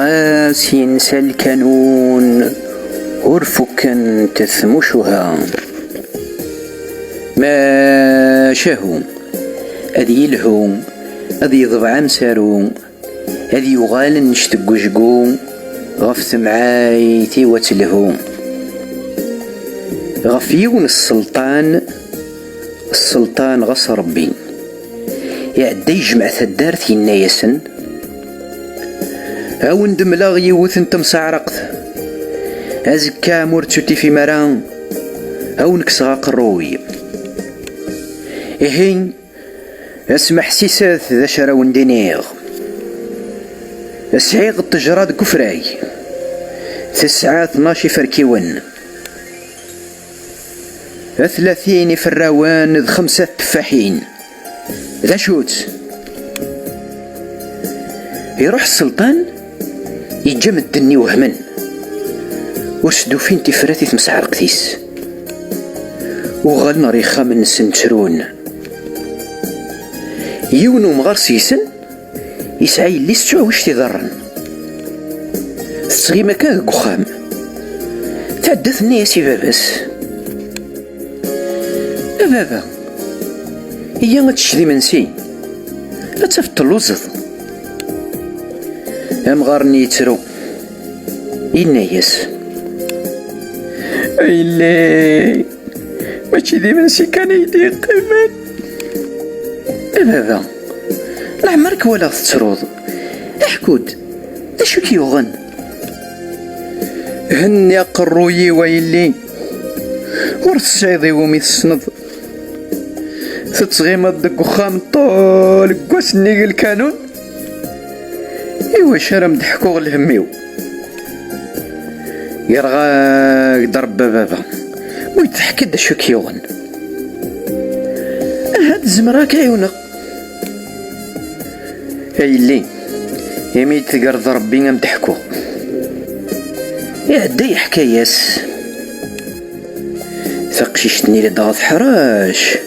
غاس ينسى الكانون ورفكا تثمشها ما شاهو أذي يلهو أذي يضبع مسارو أذي يغال نشتقشقو غف معايتي وتلهو غف يون السلطان غص ربي يعدي يجمع ثدارت ينايسن هاو ندملاغ يوث انت مسعرقت ازكا مرتشتي في مران هاو نكسغا قروي إهين اسمح سيسات ذا شراون دينيغ اسعيغ التجراد كفراي 12 فركيون 30 فراوان ذ 5 تفاحين ذا شوت يروح السلطان يجمد الدني وهمن وسدو فين تفراتي تمسعر قتيس وغالنا ريخا من سنترون يونو مغار سيسن يسعي اللي ستوع وش تضرن تصغي مكان قخام تعدث الناس باباس بابا هي غتشري منسي غتفت اللوزض امغارني يترو ينايس ايلي ماشي دي منسي كان يدي قيمان بابا لا عمرك ولا تتروض احكود دا شو كيوغن هني قروي ويلي ورث سعيدي ومي السند تتصغيم الدق وخام طول قوسني الكانون ايوا شرم ضحكو الهميو يرغى ضرب بابا ويضحك دا شو كيوغن هاد زمراك عيونا ايلي يمي تقرض ربي نمدحكو يعدي حكاياس ثقشيشتني لدغض حراش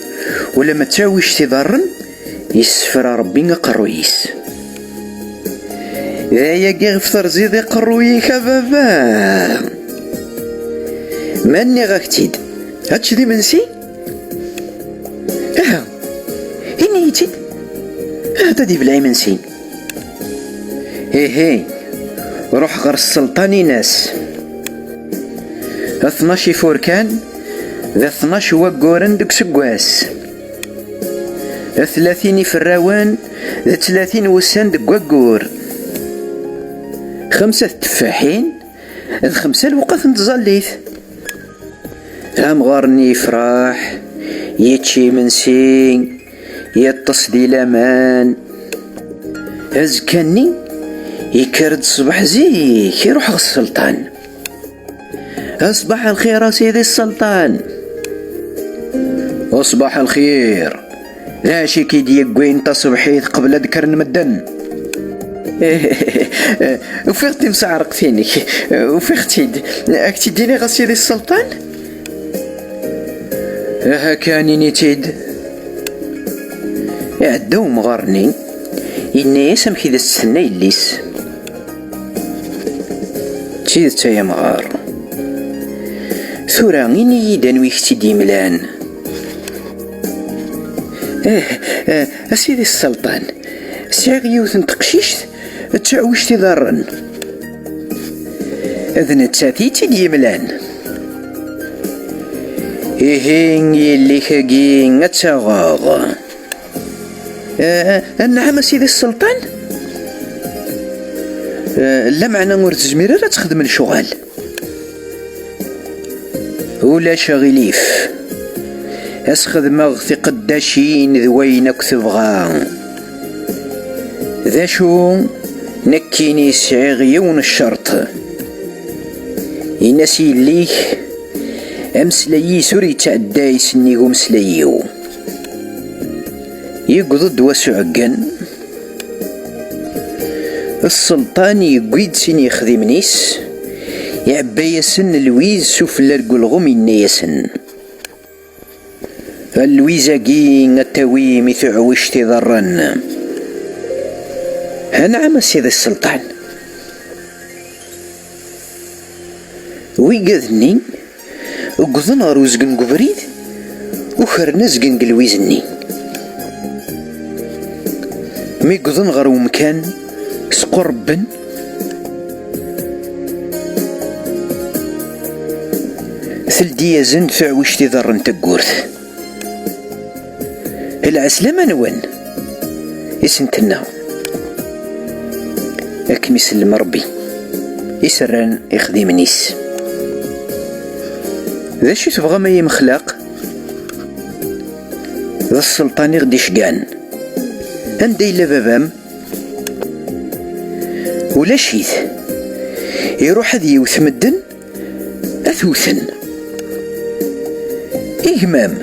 ولا ما تساويش تضرن يسفر ربي قرويس يا غفطر زيدي قرويك بابا ماني غاكتيد هاتش دي منسي هني يتيد هذا دي بلاي منسي هي روح غير السلطاني ناس 12 فوركان ذا 12 وقورن دك سقواس 30 فراوان ذا 30 وسان دك وقور 5 تفاحين ذا 5 الوقت نتظليث هم غارني يفرح يتشي منسي يتصدي لامان هزكني يكرد صباح زيك يروح السلطان أصبح الخير سيدي السلطان أصبح الخير لا شي كي ديقوين تصبحيت قبل ذكر نمدن وفيختي مسعرق فينك وفيختي أكتي ديني غا سيدي السلطان هكاني نتيد يعدو مغارني إني سمحي ذا السنة الليس تشيد تايا مغار ثورا إني يدان ويختي ديملان أسيدي السلطان ساغ يوث تقشيش تعويش تضرن أذن تساتي ديملان إيهين يلي خاقين أتساغاغ نعم سيدي السلطان لا معنى ورد زميرة لا تخدم الشغال ولا شغليف اسخدمغ في قداشين ذوينك تبغى ذا شو نكيني سعيغيون الشرط ينسي ليك امسلي سوري تعداي سنيغو مسليو يقضد وسعقن السلطان يقيد سن يخدمنيس يعبي يسن الويز سوف لرقو الغم ينيسن الويزاقين التوي مثعوش تضرن هنعم سيد السلطان ويقاذني وقضن غير وزقن قبريد وخرنا زقن قلويزني مي قضن غير ومكان سقربن ثلدي يزن فعوش تضرن تقورث العسلامة نوان يسنتنا أكم يسلم ربي يسران يخدم نيس ذا شي تبغى ما يمخلاق ذا السلطان يغدي شقان عندي إلا بابام ولا شيث يروح هذي يوث مدن أثوثن إهمام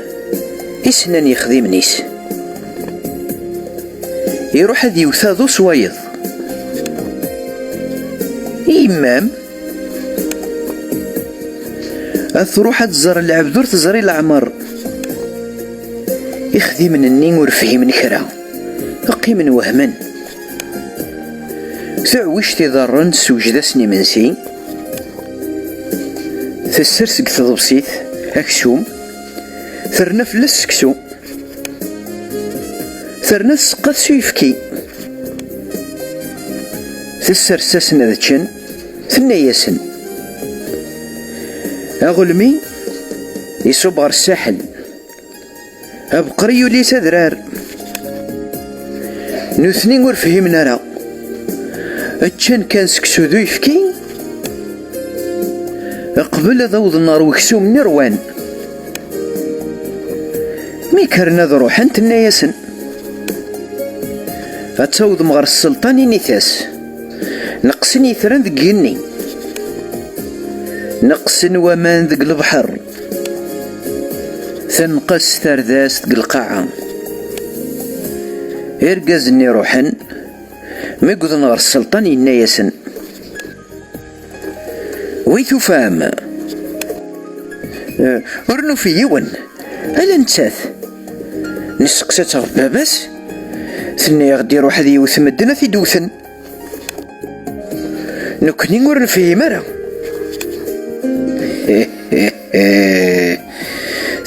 إسنان يخدم نيس يروح هذي يوث ذو صويض إمام أثروح تزر العبدور تزري العمر يخذي من النين ورفهي من كرا أقي من وهمن تعويش تضرن سوجد سني منسي تسرسك تضبسيث أكسوم ثرنا فلس كسو ثرنا سقط سيفكي تسرسسن ذا تشن ثنا ياسن أغلمي يصب غير الساحل أبقريو ليس ذرار نوثني ور فهمنا راه أتشان كان سكسو ذو يفكي قبل ذوض النار وكسو من روان مي كرنا ذا روحان ثنا ياسن أتوض مغر السلطاني نيثاس نقصن يثرن ذق جني نقصن ومان ذق البحر ثنقص ثرداس ذق القاعة إرقازني روحن ميقضن غير السلطان ينايسن ويثو فاهم ورنو في يون ألا نتاث نسقسات غير باباس ثني يغدي روح ذي يوث مدنا في دوثن نكني نور فيه مرة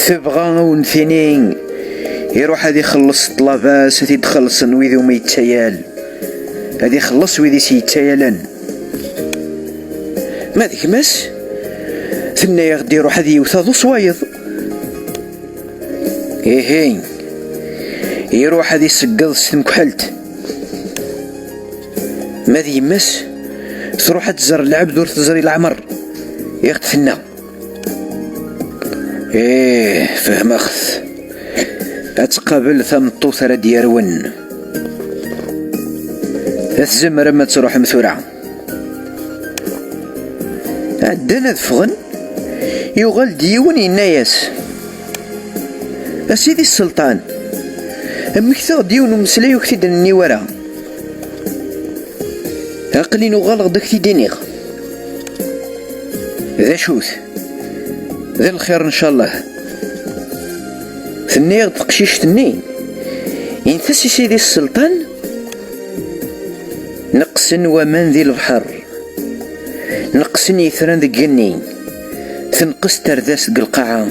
تبغى ونثنين يروح هذي يخلص طلباس هذي تخلص ويذي وما يتسيال هذي يخلص ويذي سيتسيالن ما ذيك ماس ثنا يغدي يروح هذي يوثاضو صوايض هين يروح هذي يسقض ستمكحلت ما ذي ماس تروح تزر العبد ور تزري العمر يغتفنا فهم أخذ أتقابل ثمطو ثرا ديارون أتزمر ما تروح مثورة عدنا ذفغن يغال ديون يناياس أسيدي السلطان أمكثر ديون ومسلاي وكتد النيورة عقلي نغالغ داك تيدينيغ ذا شوث ذا الخير ان شاء الله ثنيغ تقشيش تني ينثسي سيدي السلطان نقسن ومان ذي البحر نقسن يثران ذي الجني تنقص ترداس ذي القاعة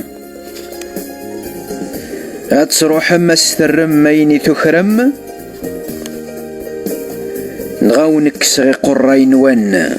أتروح ما استرم مايني تخرم نغاو نكسغي قراين وان